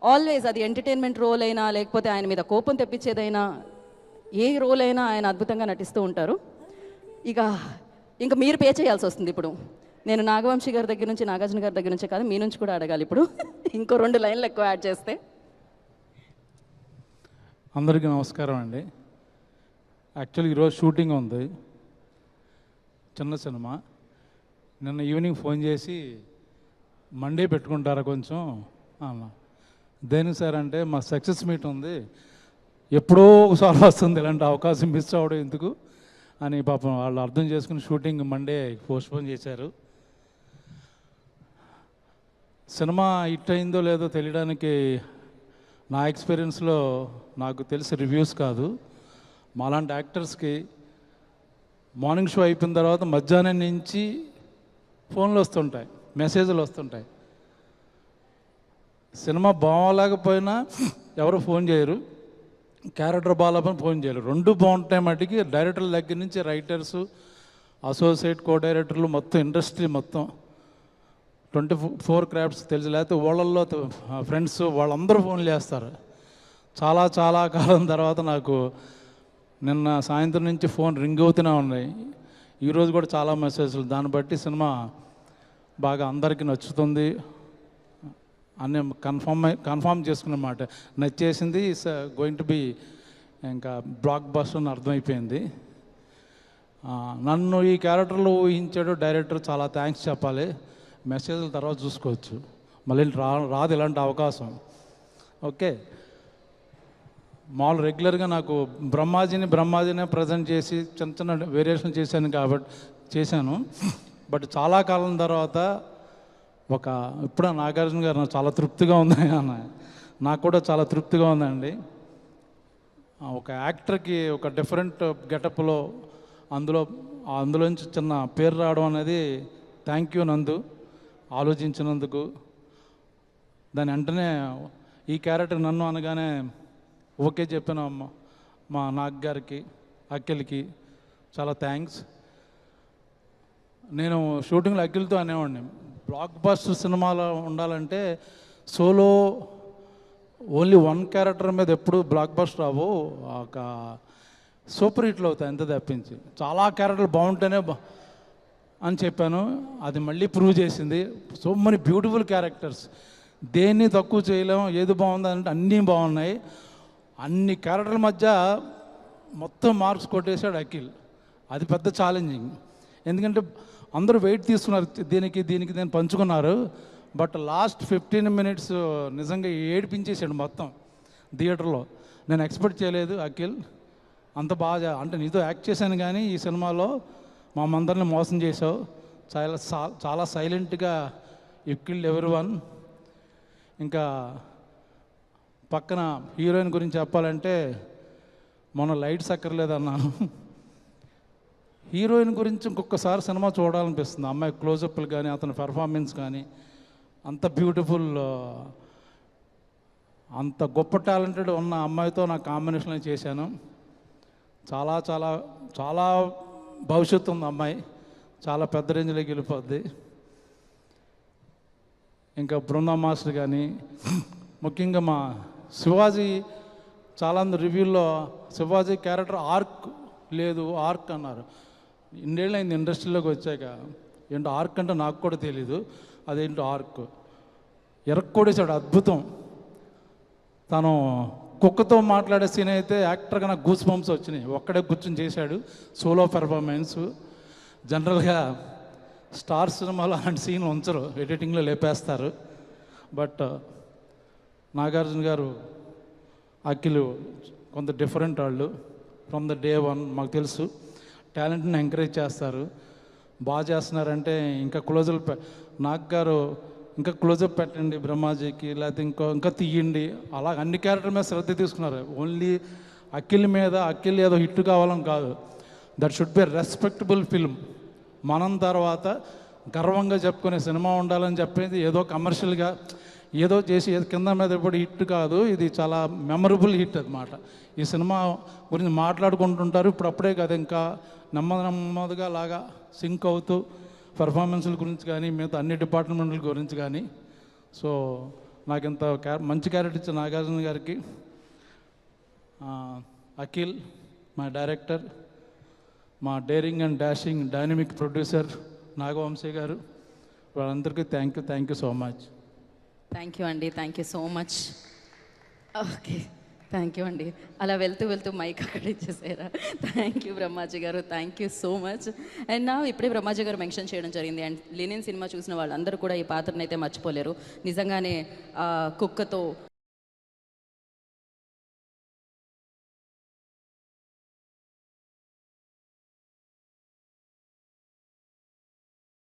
Always అది entertainment role అయినా లేకపోతే ఆయన మీద కోపం తెప్పించేదైనా ఏ రోల్ అయినా ఆయన అద్భుతంగా నటిస్తూ ఉంటారు. ఇక ఇంకా మీరు పే చేయాల్సి వస్తుంది ఇప్పుడు. నేను నాగవంశీ గారి దగ్గర నుంచి, నాగార్జున గారి దగ్గర నుంచే కాదు, మీ నుంచి కూడా అడగాలి ఇప్పుడు. ఇంకో 2 లైన్లు ఎక్కువ యాడ్ చేస్తే. అందరికీ నమస్కారం అండి. యాక్చువల్లీ ఈరోజు షూటింగ్ ఉంది, చిన్న సినిమా. నిన్న ఈవినింగ్ ఫోన్ చేసి మండే పెట్టుకుంటారా కొంచెం అన్న. దేనికి సార్ అంటే మా సక్సెస్ మీట్ ఉంది, ఎప్పుడో ఒకసారి వస్తుంది, ఇలాంటి అవకాశం మిస్ అవ్వడం ఎందుకు అని పాపం వాళ్ళు అర్థం చేసుకుని షూటింగ్ మండే పోస్ట్పోన్ చేశారు. సినిమా హిట్ అయిందో లేదో తెలియడానికి నా ఎక్స్పీరియన్స్లో నాకు తెలిసి రివ్యూస్ కాదు, మాలాంటి యాక్టర్స్కి మార్నింగ్ షో అయిపోయిన తర్వాత మధ్యాహ్నం నుంచి ఫోన్లు వస్తుంటాయి, మెసేజ్లు వస్తుంటాయి. సినిమా బాగోలేకపోయినా ఎవరు ఫోన్ చేయరు, క్యారెక్టర్ బాగాలేకపోయినా ఫోన్ చేయరు. 2 బాగుంటాయి మటుకి డైరెక్టర్ల దగ్గర నుంచి రైటర్సు, అసోసియేట్ కో డైరెక్టర్లు, మొత్తం ఇండస్ట్రీ మొత్తం 24 క్రాఫ్ట్స్ తెలుసు, లేకపోతే వాళ్ళల్లో ఫ్రెండ్స్ వాళ్ళందరూ ఫోన్లు చేస్తారు. చాలా చాలా కాలం తర్వాత నాకు నిన్న సాయంత్రం నుంచి ఫోన్ రింగ్ అవుతూనే ఉన్నాయి. ఈరోజు కూడా చాలా మెసేజ్లు. దాన్ని బట్టి సినిమా బాగా అందరికీ నచ్చుతుంది అని కన్ఫామ్ చేసుకున్నమాట. నచ్చేసింది, ఇట్స్ గోయింగ్ టు బి ఇంకా బ్లాక్ బస్టర్ అని అర్థమైపోయింది. నన్ను ఈ క్యారెక్టర్లో ఊహించాడు డైరెక్టర్, చాలా థ్యాంక్స్ చెప్పాలి. మెసేజ్ల తర్వాత చూసుకోవచ్చు, మళ్ళీ రాదు ఇలాంటి అవకాశం. ఓకే, మామూలు రెగ్యులర్గా నాకు బ్రహ్మాజీనే ప్రజెంట్ చేసి చిన్న చిన్న వేరియేషన్ చేశాను. బట్ చాలా కాలం తర్వాత ఇప్పుడు నాగార్జున గారు నాకు చాలా తృప్తిగా ఉంది అన్న, నాకు కూడా చాలా తృప్తిగా ఉందండి. ఒక యాక్టర్కి ఒక డిఫరెంట్ గెటప్లో అందులోంచి చిన్న పేరు రావడం అనేది థ్యాంక్ యూ నందు, ఆలోచించినందుకు. దాని వెంటనే ఈ క్యారెక్టర్ నన్ను అనగానే ఓకే చెప్పాను మా నాగ్ గారికి, అఖిల్కి చాలా థ్యాంక్స్. నేను షూటింగ్లో అఖిల్తో అనేవాడిని, బ్లాక్ బస్టర్ సినిమాలో ఉండాలంటే సోలో ఓన్లీ 1 క్యారెక్టర్ మీద ఎప్పుడు బ్లాక్ బస్టర్ రావు, ఒక సూపర్ హిట్లు అవుతాయి ఎంత తప్పించి. చాలా క్యారెక్టర్లు బాగుంటేనే అని చెప్పాను, అది మళ్ళీ ప్రూవ్ చేసింది. సో మెనీ బ్యూటిఫుల్ క్యారెక్టర్స్, దేన్ని తక్కువ చేయలేము. ఏది బాగుందంటే అన్నీ బాగున్నాయి. అన్ని క్యారెక్టర్ల మధ్య మొత్తం మార్క్స్ కొట్టేశాడు అఖిల్. అది పెద్ద ఛాలెంజింగ్, ఎందుకంటే అందరూ వెయిట్ తీసుకున్నారు, దీనికి పంచుకున్నారు. బట్ లాస్ట్ 15 minutes నిజంగా ఏడిపించేసాడు మొత్తం థియేటర్లో. నేను ఎక్స్పెక్ట్ చేయలేదు అఖిల్ అంత బాగా. అంటే నీతో యాక్ట్ చేశాను కానీ ఈ సినిమాలో మా అందరిని మోసం చేసావు. చాలా సైలెంట్గా యు కిల్డ్ ఎవ్రీవన్. ఇంకా పక్కన హీరోయిన్ గురించి చెప్పాలంటే మొన్న లైట్స్ అక్కర్లేదన్నాను. హీరోయిన్ గురించి ఇంకొకసారి సినిమా చూడాలనిపిస్తుంది. అమ్మాయి క్లోజప్లు కానీ అతని పెర్ఫార్మెన్స్ కానీ అంత బ్యూటిఫుల్, అంత గొప్ప టాలెంటెడ్ ఉన్న అమ్మాయితో నా కాంబినేషన్లో చేశాను. చాలా చాలా చాలా భవిష్యత్తు ఉంది అమ్మాయి, చాలా పెద్ద రేంజ్లోకి వెళ్ళిపోద్ది. ఇంకా బృందా మాస్టర్ కానీ, ముఖ్యంగా మా శివాజీ, చాలామంది రివ్యూల్లో శివాజీ క్యారెక్టర్ ఆర్క్ అన్నారు. ఇన్నేళ్ళు అయింది ఇండస్ట్రీలోకి వచ్చాక, ఏంటో ఆర్క్ అంటే నాకు కూడా తెలీదు. అదేంటో ఆర్క్ ఎరక్కొడేశాడు, అద్భుతం. తను కుక్కతో మాట్లాడే సీన్ అయితే యాక్టర్గా నాకు గూస్ బంప్స్ వచ్చినాయి. ఒక్కడే కూర్చొని చేశాడు సోలో పెర్ఫార్మెన్స్. జనరల్గా స్టార్ సినిమాలో అలాంటి సీన్ ఉంచరు, ఎడిటింగ్లో లేపేస్తారు. బట్ నాగార్జున గారు, అఖిల్ కొంత డిఫరెంట్ వాళ్ళు. ఫ్రమ్ ద డే 1 మాకు తెలుసు, టాలెంట్ని ఎంకరేజ్ చేస్తారు. బాగా చేస్తున్నారంటే ఇంకా నాగ్ గారు ఇంకా క్లోజప్ పెట్టండి బ్రహ్మాజీకి, లేకపోతే ఇంకా తీయండి, అలా అన్ని క్యారెక్టర్ మీద శ్రద్ధ తీసుకున్నారు. ఓన్లీ అఖిల్ ఏదో హిట్ కావాలని కాదు. That should be respectable film. మనం తర్వాత గర్వంగా చెప్పుకునే సినిమా ఉండాలని చెప్పేది ఏదో కమర్షియల్గా ఏదో చేసి కింద మీద ఇప్పుడు హిట్ కాదు, ఇది చాలా మెమరబుల్ హిట్ అన్నమాట. ఈ సినిమా గురించి మాట్లాడుకుంటుంటారు అప్పుడే కదా, ఇంకా నెమ్మదిగా లాగా సింక్ అవుతూ పెర్ఫార్మెన్స్ల గురించి కానీ మిగతా అన్ని డిపార్ట్మెంట్ల గురించి కానీ. సో నాకు ఇంత మంచి క్యారెక్టర్ ఇచ్చిన నాగార్జున గారికి, అఖిల్ మా డైరెక్టర్, మా daring and dashing dynamic producer Nagavamsi గారు, వాళ్ళందరికీ thank you so much. Thank you అండి, thank you so much. Okay, thank you అండి. అలా వెళ్తూ మైక్ అక్కడ ఇచ్చేసారా? థ్యాంక్ యూ బ్రహ్మాజీ గారు, thank you so much. And నా ఇప్పుడే బ్రహ్మాజీ గారు మెన్షన్ చేయడం జరిగింది, అండ్ లెనిన్ సినిమా చూసిన వాళ్ళందరూ కూడా ఈ పాత్రనైతే మర్చిపోలేరు. నిజంగానే కుక్కతో